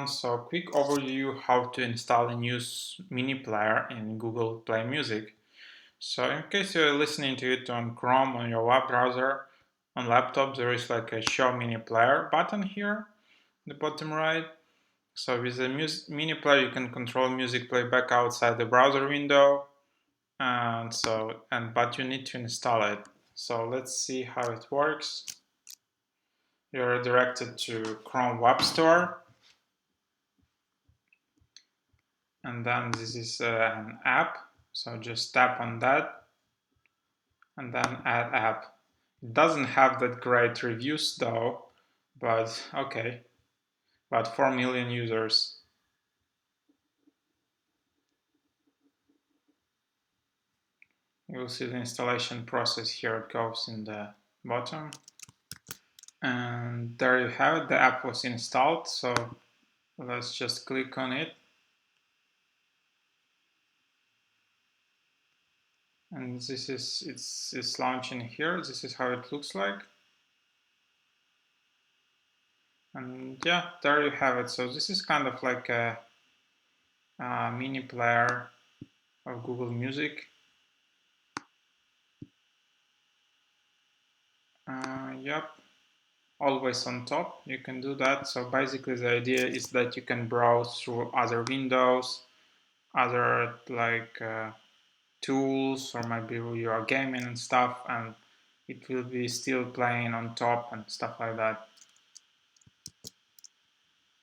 everyone, so quick overview how to install a new mini player in Google Play Music. So in case you're listening to it on Chrome on your web browser, on laptop there is like a show mini player button here, the bottom right. So with the mini player you can control music playback outside the browser window, but you need to install it. So let's see how it works. You're directed to Chrome Web Store. And then this is an app, so just tap on that and then add app. It doesn't have that great reviews though, but okay, about 4 million users. You'll see the installation process here, it goes in the bottom. And there you have it, the app was installed, so let's just click on it. And this is, it's launching here, this is how it looks like. And yeah, there you have it. So this is kind of like a mini player of Google Music. Yep, always on top. You can do that. So basically the idea is that you can browse through other windows, other like tools, or maybe you are gaming and stuff, and it will be still playing on top and stuff like that.